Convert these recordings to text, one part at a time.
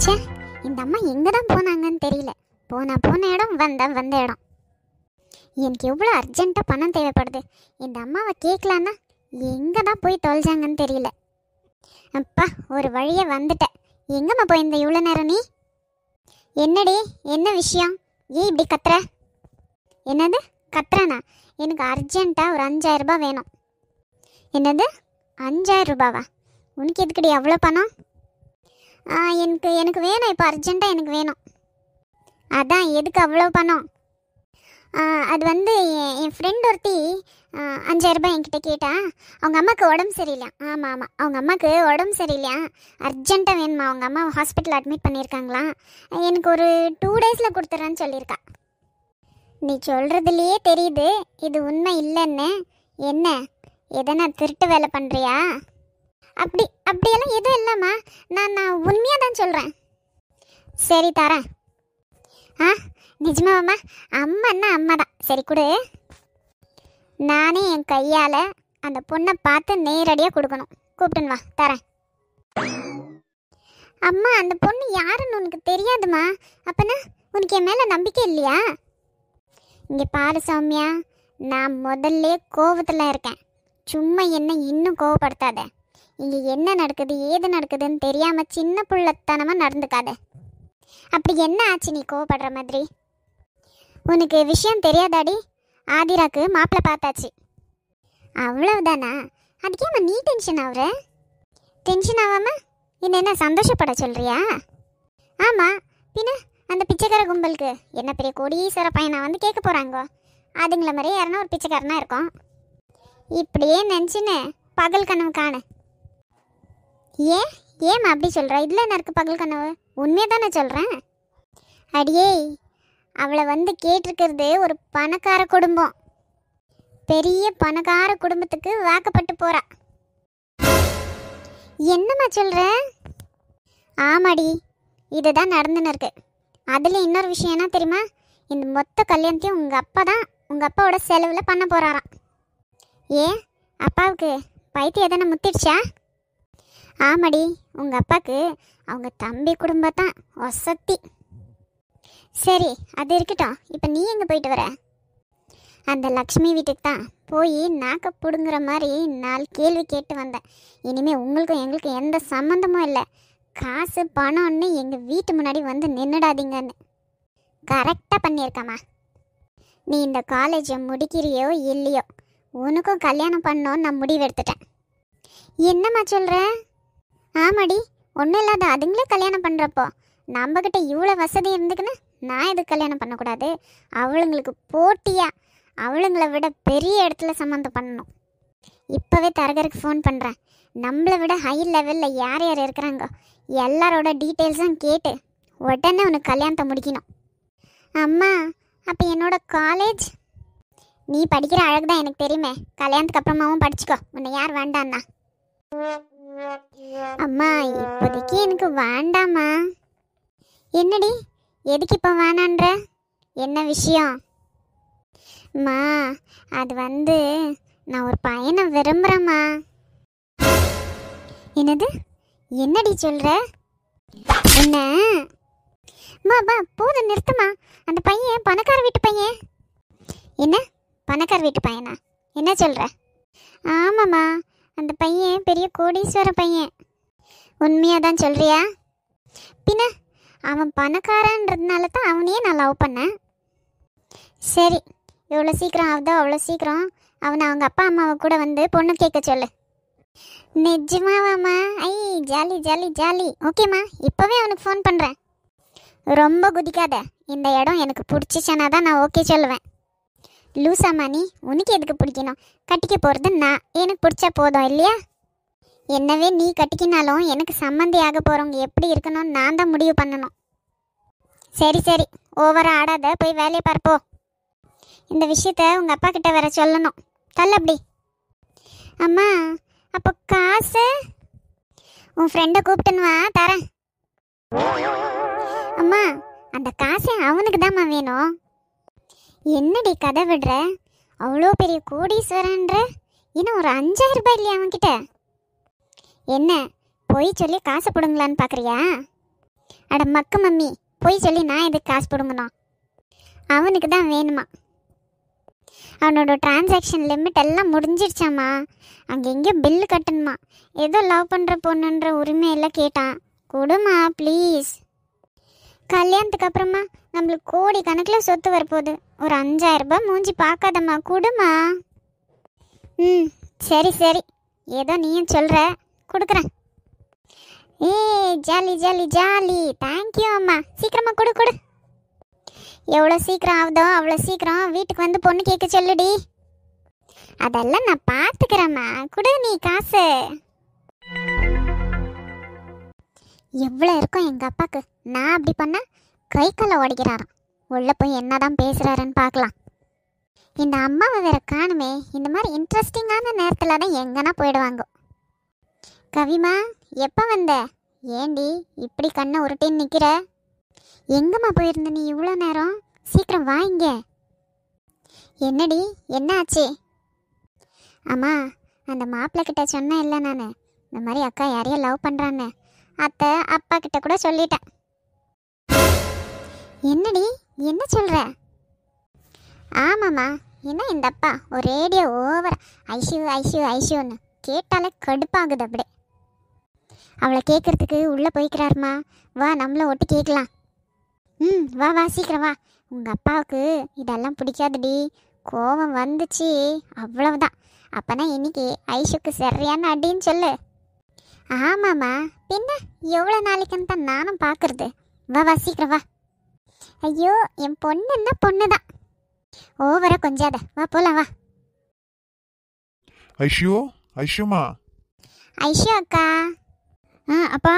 ச்சே, இந்த அம்மா எங்கே தான் போனாங்கன்னு தெரியல. போன இடம் வந்த இடம். எனக்கு எவ்வளோ அர்ஜென்ட்டாக பணம் தேவைப்படுது. இந்த அம்மாவை கேட்கலான்னா எங்கே தான் போய் தொலைஞ்சாங்கன்னு தெரியல. அப்பா, ஒரு வழியாக வந்துட்டேன். எங்கம்மா போயிருந்த இவ்வளோ நேரம் நீ? என்னடி, என்ன விஷயம்? ஏன் இப்படி கத்துற? என்னது கத்துறனா? எனக்கு அர்ஜென்ட்டாக ஒரு 5000 ரூபாய் வேணும். என்னது 5000 ரூபாவா? உனக்கு எதுக்குடி அவ்வளோ பணம்? எனக்கு வேணும், இப்போ அர்ஜென்ட்டாக எனக்கு வேணும். அதான் எதுக்கு அவ்வளோ பணம்? அது வந்து என் ஃப்ரெண்ட் ஒருத்தி 5000 ரூபாய் என்கிட்ட கேட்டா. அவங்க அம்மாவுக்கு உடம்பு சரியில்லையா? ஆமாம், அவங்க அம்மாவுக்கு உடம்பு சரியில்லையா, அர்ஜென்ட்டாக வேணுமா. அவங்க அம்மா ஹாஸ்பிட்டல் அட்மிட் பண்ணியிருக்காங்களாம். எனக்கு ஒரு 2 டேஸில் கொடுத்துட்றேன்னு சொல்லியிருக்கா. நீ சொல்கிறதுலையே தெரியுது இது உண்மை இல்லைன்னு. என்ன, எதனா திருட்டு வேலை பண்ணுறியா? அப்படியெல்லாம் எதுவும் இல்லைம்மா. நான் உண்மையாக தான் சொல்கிறேன். சரி, தரேன். நிஜமாவாம்மா? அம்மான்னா அம்மா தான். சரி கொடு. நானே என் கையால் அந்த பொண்ணை பார்த்து நேரடியாக கொடுக்கணும். கூப்பிட்டுன்னு வா, தரேன். அம்மா, அந்த பொண்ணு யாருன்னு உனக்கு தெரியாதுமா. அப்பனா உனக்கு என் மேலே நம்பிக்கை இல்லையா? இங்கே பாரு சௌமியா, நான் முதல்ல கோவத்தில் இருக்கேன். சும்மா என்ன இன்னும் கோவப்படுத்தாத. இங்கே என்ன நடக்குது ஏது நடக்குதுன்னு தெரியாமல் சின்ன புள்ளத்தனமாக நடந்துக்காத. அப்படி என்ன ஆச்சு நீ கோவப்படுற மாதிரி? உனக்கு விஷயம் தெரியாதாடி? ஆதிராக்கு மாப்பிள்ளை பார்த்தாச்சு. அவ்வளவுதானா? அதுக்கேம்மா நீ டென்ஷன் ஆகுற? டென்ஷன் ஆகாமல் இன்னும் என்ன சந்தோஷப்பட சொல்கிறியா? ஆமாம், பின்ன அந்த பிச்சைக்கார கும்பலுக்கு என்ன பெரிய கோடீஸ்வர பையனை வந்து கேட்க போகிறாங்கோ. அதுங்கள மாதிரி யாருன்னா ஒரு பிச்சைக்காரனா இருக்கும். இப்படியே நினச்சின்னு பகல் கனவு காணு. ஏம்மா அப்படி சொல்கிற? இதில் என்ன இருக்குது பகல் கனவு? உண்மையாக தானே சொல்கிறேன். அடியே, அவளை வந்து கேட்டிருக்கிறது ஒரு பணக்கார குடும்பம். பெரிய பணக்கார குடும்பத்துக்கு வாக்கப்பட்டு போகிறா. என்னம்மா சொல்கிற? ஆமாடி, இதுதான் நடந்துன்னு இருக்கு. அதில் இன்னொரு விஷயம் என்ன தெரியுமா? இந்த மொத்த கல்யாணத்தையும் உங்கள் அப்பாவோட செலவில் பண்ண போகிறாராம். ஏன், அப்பாவுக்கு பைத்தியம் எதனா முத்திடுச்சா? ஆமாடி, உங்கள் அப்பாவுக்கு அவங்க தம்பி குடும்பம் தான் வசத்தி. சரி, அது இருக்கட்டும். இப்போ நீ எங்கே போயிட்டு வர? அந்த லக்ஷ்மி வீட்டுக்கு தான் போய் நாக்க பிடுங்குற மாதிரி 4 கேள்வி கேட்டு வந்தேன். இனிமேல் உங்களுக்கும் எங்களுக்கும் எந்த சம்மந்தமும் இல்லை. காசு பணம்னு எங்கள் வீட்டு முன்னாடி வந்து நின்றுடாதீங்கன்னு. கரெக்டாக பண்ணியிருக்கம்மா. நீ இந்த காலேஜை முடிக்கிறியோ இல்லையோ, உனக்கும் கல்யாணம் பண்ணோன்னு நான் முடிவு எடுத்துட்டேன். என்னம்மா சொல்கிற? ஆமாடி, ஒன்றும் இல்லாத அதுங்களே கல்யாணம் பண்ணுறப்போ நம்மக்கிட்ட இவ்வளோ வசதி இருந்துக்குன்னு நான் எதுக்கு கல்யாணம் பண்ணக்கூடாது? அவளுங்களுக்கு போட்டியாக அவளுங்களை விட பெரிய இடத்துல சம்மந்தம் பண்ணணும். இப்போவே தரகருக்கு ஃபோன் பண்ணுறேன். நம்மளை விட ஹை லெவலில் யார் யார் இருக்கிறாங்க எல்லாரோட டீட்டெயில்ஸும் கேட்டு உடனே உனக்கு கல்யாணத்தை முடிக்கணும். அம்மா, அப்போ என்னோட காலேஜ்? நீ படிக்கிற அழகு தான் எனக்கு தெரியுமே. கல்யாணத்துக்கு அப்புறமாவும் படிச்சுக்கோ, உன்னை யார் வேண்டான்னா? அம்மா, இப்போதைக்கு எனக்கு வேண்டாம்மா. என்னடி, எதுக்கு இப்போ வேணான்ற? என்ன விஷயம்? அம்மா, அது வந்து நான் ஒரு பையனை விரும்புகிறேம்மா. என்னது? என்னடி சொல்கிற? என்ன? அம்மா போதும், நிறுத்துமா. அந்த பையன் பணக்கார வீட்டு பையன். என்ன பணக்கார வீட்டு பையனா? என்ன சொல்கிற? ஆமாம்மா, அந்த பையன் பெரிய கோடீஸ்வர பையன். உண்மையாக தான் சொல்கிறியா? பின்ன அவன் பணக்காரன்றதுனால தான் அவனையே நான் லவ் பண்ணேன். சரி, எவ்வளோ சீக்கிரம் ஆகுதோ அவ்வளோ சீக்கிரம் அவனை அவங்க அப்பா அம்மாவை கூட வந்து பொண்ணு கேட்க சொல்லு. நிஜமாவாம்மா? ஐ, ஜாலி ஜாலி ஜாலி. ஓகேம்மா, இப்போவே அவனுக்கு ஃபோன் பண்ணுறேன். ரொம்ப குதிக்காத. இந்த இடம் எனக்கு பிடிச்சிச்சனா தான் நான் ஓகே சொல்லுவேன். லூசாம்மா நீ? உனக்கு எதுக்கு பிடிக்கணும்? கட்டிக்க போகிறது நான். எனக்கு பிடிச்சா போதும் இல்லையா? என்னவே நீ கட்டிக்கினாலும் எனக்கு சம்மந்தி ஆக போகிறவங்க எப்படி இருக்கணும்னு நான் தான் முடிவு பண்ணணும். சரி சரி, ஓவராக ஆடாத, போய் வேலையை பார்ப்போ. இந்த விஷயத்த உங்கள் அப்பா கிட்ட வேற சொல்லணும். தள்ளப்படி. அம்மா, அப்போ காசு? உன் ஃப்ரெண்டை கூப்பிட்டுன்னு வா, தரேன். அம்மா, அந்த காசை அவனுக்கு தான்மா வேணும். என்னடி கதை விடுற? அவ்வளோ பெரிய கோடீஸ்வரன்ற, இன்னும் ஒரு 5000 ரூபாய் இல்லையா அவன்கிட்ட? என்ன பொய் சொல்லி காசை பிடுங்களான்னு பார்க்குறியா? அட மக்கு மம்மி, போய் சொல்லி நான் எதுக்கு காசு போடுங்கண்ணா? அவனுக்கு தான் வேணுமா. அவனோட டிரான்சாக்ஷன் லிமிட் எல்லாம் முடிஞ்சிடுச்சாம்மா. அங்கே எங்கேயோ பில்லு கட்டணுமா. ஏதோ லவ் பண்ணுற பொண்ணுன்ற உரிமையெல்லாம் கேட்டான். கொடுமா ப்ளீஸ். கல்யாணத்துக்கு அப்புறமா நம்மளுக்கு கோடி கணக்கில் சொத்து வரப்போகுது. ஒரு 5000 ரூபாய் மூஞ்சி பார்க்காதம்மா, கொடுமா. ம், சரி சரி, ஏதோ நீயும் சொல்கிற, கொடுக்குறேன். Jolly jolly jolly. தேங்க்யூ அம்மா. சீக்கிரமா கொடு கொடு. எவ்வளோ சீக்கிரம் ஆகுதோ அவ்வளோ சீக்கிரம் வீட்டுக்கு வந்து பொண்ணு கேட்க சொல்லுடி. அதெல்லாம் நான் பார்த்துக்கிறேம்மா, கொடு நீ காசு. எவ்வளோ இருக்கும் எங்கள் அப்பாவுக்கு. நான் அப்படி பண்ண கை காலை உடைக்கிறாராம். உள்ளே போய் என்னதான் பேசுகிறாருன்னு பார்க்கலாம். இந்த அம்மாவை வேற காணுமே. இந்த மாதிரி இன்ட்ரெஸ்டிங்கான நேரத்தில் தான் எங்கன்னா போயிடுவாங்க. கவிமா, எப்போ வந்த? ஏண்டி இப்படி கண்ணை உருட்டின்னு நிற்கிற? எங்கம்மா போயிருந்த நீ இவ்வளோ நேரம்? சீக்கிரம் வாங்க. என்னடி, என்ன ஆச்சு? அம்மா, அந்த மாப்பிள்ளை கிட்ட சொன்னேன் இல்லை நான், இந்த மாதிரி அக்கா யாரையும் லவ் பண்ணுறான்னு. அத்தை அப்பா கிட்ட கூட சொல்லிட்டேன். என்னடி, என்ன சொல்கிற? ஆமாம்மா. என்ன இந்த அப்பா ஒரு ரேடியோ ஓவர் ஐஷு ஐஷு ஐஷுன்னு கேட்டாலே கடுப்பாகுது. அப்படியே அவளை கேட்குறதுக்கு உள்ளே போய்க்கிறாருமா. வா, நம்மளை ஒட்டு கேட்கலாம். ம், வா வா, சீக்கிரம் வா. உங்கள் அப்பாவுக்கு இதெல்லாம் பிடிக்காதுடி. கோபம் வந்துச்சு அவ்வளவுதான். அப்போனா இன்னைக்கு ஐஷுக்கு சரியான அடின்னு சொல்லு. ஆமாம்மா, பின்ன எவ்வளோ நாளைக்குன்னு தான் நானும் பார்க்குறது. வா வா, சீக்கிரம் வா. ஐயோ, என் பொண்ணுன்னா பொண்ணு தான். ஓவரா கொஞ்சாத, வா போலாம் வா. ஐஷு, ஐஷுமா. ஐஷு அக்கா. அப்பா.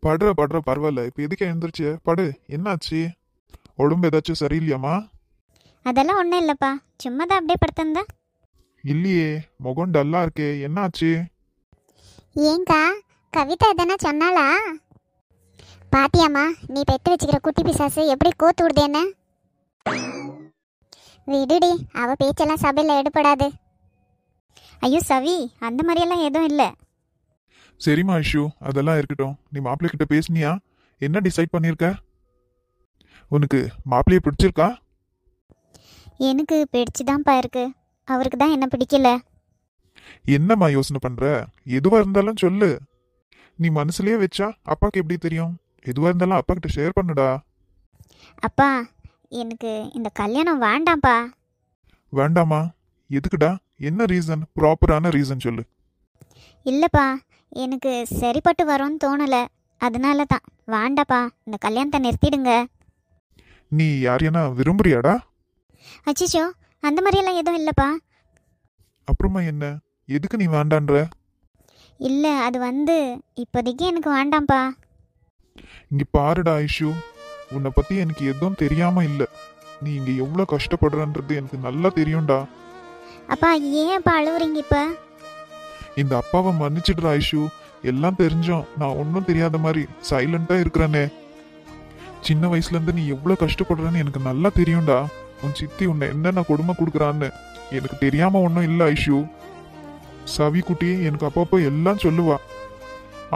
படுற பரவாயில்ல. இப்போ எதுக்கு எழுந்திருச்சு? படு. என்னாச்சு? உடம்பு ஏதாச்சும் சரியில்லையாம்மா? அதெல்லாம் ஒன்றும் இல்லைப்பா, சும்மா தான் அப்படியே படுத்திருந்தா. இல்லையே, முகம் டல்லா இருக்கே, என்னாச்சு? ஏங்கா, கவிதா எதனா சொன்னாளா? பாத்தியாம்மா, நீ பெற்று வச்சுக்கிற குட்டி பிசாசு எப்படி கோத்து விடுது என்ன? விடுடி, அவ பேச்செல்லாம் சபையில் எடுபடாது. ஐயோ சவி, அந்த மாதிரியெல்லாம் எதுவும் இல்லை. சரிம்மா ஐஷு, அதெல்லாம் இருக்கட்டும். நீ மாப்பிள்ளை கிட்ட பேசுனியா? என்ன டிசைட் பண்ணியிருக்க? உனக்கு மாப்பிள்ளையை பிடிச்சிருக்கா? எனக்கு பிடிச்சுதான்ப்பா இருக்கு. அவருக்கு தான் என்ன பிடிக்கல. என்னம்மா யோசனை பண்ற? எதுவா இருந்தாலும் சொல்லு. நீ மனசுலயே வச்சா அப்பாக்கு எப்படி தெரியும்? எதுவா இருந்தாலும் அப்பா கிட்ட ஷேர் பண்ணுடா. அப்பா, எனக்கு இந்த கல்யாணம் வேண்டாம்ப்பா. வேண்டாமா? எதுக்குடா? என்ன ரீசன்? ப்ராப்பரான ரீசன் சொல்லு. இல்லைப்பா, எனக்கு சரிப்பட்டு வரும்னு தோணலை. அதனால தான் வேண்டாப்பா, இந்த கல்யாணத்தை நிறுத்திடுங்க. நீ யாரையானா விரும்புறியாடா? அச்சிச்சோ, அந்த மாதிரியெல்லாம் எதுவும் இல்லைப்பா. அப்புறமா என்ன? எதுக்கு நீ வேண்டான்ற? இல்லை, அது இப்போதைக்கு எனக்கு வேண்டாம்ப்பா. இங்க பாருடா ஐஷு, உன்னை பத்தி எனக்கு எதுவும் தெரியாம இல்ல. நீ இங்க எவ்வளவு கஷ்டப்படுறன்றது எனக்கு நல்லா தெரியும்டா. அப்பா, ஏன்ப்பா அழுவுறீங்க இப்ப? இந்த அப்பாவை மன்னிச்சிடுற ஐஷு. எல்லாம் தெரிஞ்சோம் நான் ஒன்னும் தெரியாத மாதிரி சைலண்டா இருக்கிறேனே. சின்ன வயசுல இருந்து நீ எவ்வளவு கஷ்டப்படுறன்னு எனக்கு நல்லா தெரியும்டா. உன் சித்தி உன்னை என்னென்ன கொடுமை கொடுக்குறான்னு எனக்கு தெரியாம ஒன்றும் இல்லை ஐஷு. சவி குட்டி எனக்கு அப்பப்போ எல்லாம் சொல்லுவா.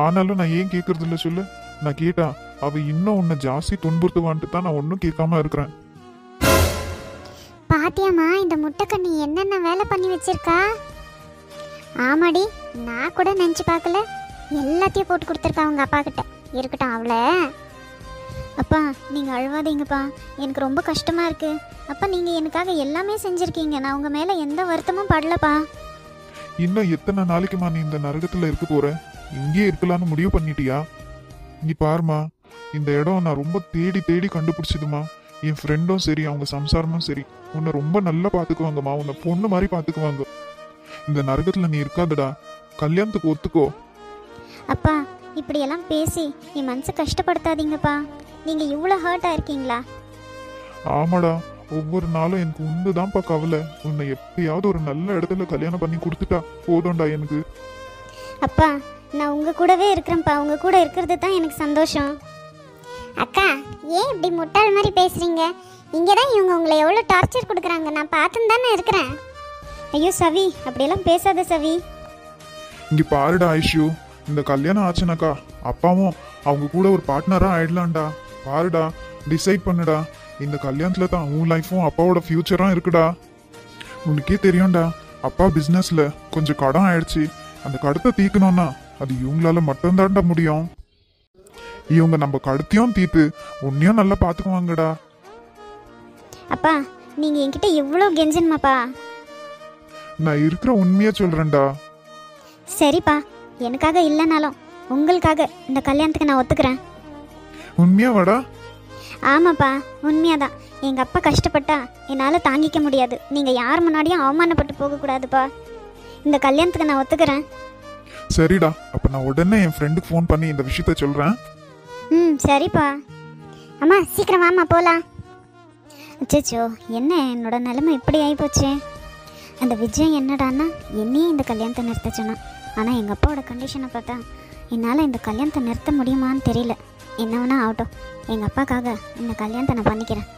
ஆனாலும் நான் ஏன் கேட்கறது இல்லை சொல்லு? நான் கேட்டா அவ இன்னும் உன்னை ஜாஸ்தி துன்புறுத்துவான்ட்டு தான் நான் ஒன்றும் கேட்காம இருக்கிறேன். பாத்தியாமா, இந்த முட்டைக்கண்ணி என்னென்ன வேலை பண்ணி வச்சிருக்கா? ஆமாடி, நான் கூட நினச்சி பார்க்கல. எல்லாத்தையும் போட்டு கொடுத்துருக்கா அவங்க அப்பா கிட்ட. இருக்கட்டும் அவளை. அப்பா, நீங்கள் அழுவாதீங்கப்பா, எனக்கு ரொம்ப கஷ்டமா இருக்கு. அப்பா, நீங்கள் எனக்காக எல்லாமே செஞ்சுருக்கீங்க. நான் உங்கள் மேலே எந்த வருத்தமும் படலப்பா. இன்னும் எத்தனை நாளைக்குமா நீ இந்த நரகத்துல இருக்க போற? இங்கே இருக்கலான்னு முடிவு பண்ணிட்டியா? நீ பாருமா, இந்த இடம் நான் ரொம்ப தேடி தேடி கண்டுபிடிச்சதுமா. என் ஃப்ரெண்டும் சரி, அவங்க சம்சாரமும் சரி, உன்னை ரொம்ப நல்லா பாத்துக்குவாங்கம்மா. உன்னை பொண்ணு மாதிரி பாத்துக்குவாங்க. இந்த நரகத்துல நீ இருக்காதடா. கல்யாணத்துக்கு ஒத்துக்கோ. அப்பா, இப்படியெல்லாம் பேசி என் மனசை கஷ்டப்படுத்தாதீங்கப்பா. நீங்க இவ்வளோ ஹர்ட் ஆயிருக்கீங்களா? ஆமாடா, ஒவ்வொரு நாளும் எனக்கு உண்டுதான்ப்பா கவலை. உன்னை எப்பயாவது ஒரு நல்ல இடத்துல கல்யாணம் பண்ணி கொடுத்துட்டா போதும்டா எனக்கு. அப்பா, நான் உங்க கூடவே இருக்கிறேன்ப்பா. உங்க கூட இருக்கிறது தான் எனக்கு சந்தோஷம். அக்கா, ஏன் இப்படி முட்டாள் மாதிரி பேசுறீங்க? இங்கே தான் இவங்க உங்களை எவ்வளோ டார்ச்சர் கொடுக்குறாங்க. நான் பார்த்துன்னு தானே இருக்கிறேன். ஐயோ சவி, அப்படியெல்லாம் பேசாத சவி. இங்க பாருடா ஐஷு, இந்த கல்யாணம் ஆச்சுனாக்கா அப்பாவும் அவங்க கூட ஒரு பார்ட்னரா ஆயிடலாம்டா. பாருடா, டிசைட் பண்ணுடா. இந்த கல்யாணத்துல தான் உன் லைஃபும் அப்பாவோட ஃபியூச்சரும் இருக்குடா. உனக்கே தெரியும்டா, அப்பா பிசினஸ்ல கொஞ்சம் கடன் ஆயிடுச்சு. அந்த கடத்தை தீக்கணும்னா அது இவங்களால மட்டும்தான்டா முடியும். இவங்க நம்ம கடத்தையும் தீர்த்து உன்னையும் நல்லா பாத்துக்குவாங்கடா. அப்பா நீங்கள் என்கிட்ட எவ்வளோ கெஞ்சணுமாப்பா. நான் இருக்கிற உண்மையா சொல்றேன்டா. சரிப்பா, எனக்காக இல்லைனாலும் உங்களுக்காக இந்த கல்யாணத்துக்கு நான் ஒத்துக்கிறேன். உண்மையா வாடா. ஆமாப்பா, உண்மையாதான். எங்கள் அப்பா கஷ்டப்பட்டா என்னால் தாங்கிக்க முடியாது. நீங்கள் யார் முன்னாடியும் அவமானப்பட்டு போகக்கூடாதுப்பா. இந்த கல்யாணத்துக்கு நான் ஒத்துக்கிறேன். சரிடா, அப்ப நான் உடனே என் ஃப்ரெண்டுக்கு ஃபோன் பண்ணி இந்த விஷயத்த சொல்றேன். சரிப்பா. அம்மா சீக்கிரம் வாம்மா போகலாம். அச்சோ, என்ன என்னோட நிலைமை இப்படி ஆகிப்போச்சு. அந்த விஜய் என்னடான்னா என்னையே இந்த கல்யாணத்தை நிறுத்த சொன்னான். ஆனால் எங்கள் அப்பாவோட கண்டிஷனை பார்த்தா என்னால் இந்த கல்யாணத்தை நிறுத்த முடியுமான்னு தெரியல. என்ன வேணா ஆகட்டும், எங்கள் அப்பாக்காக இந்த கல்யாணத்தை நான் பண்ணிக்கிறேன்.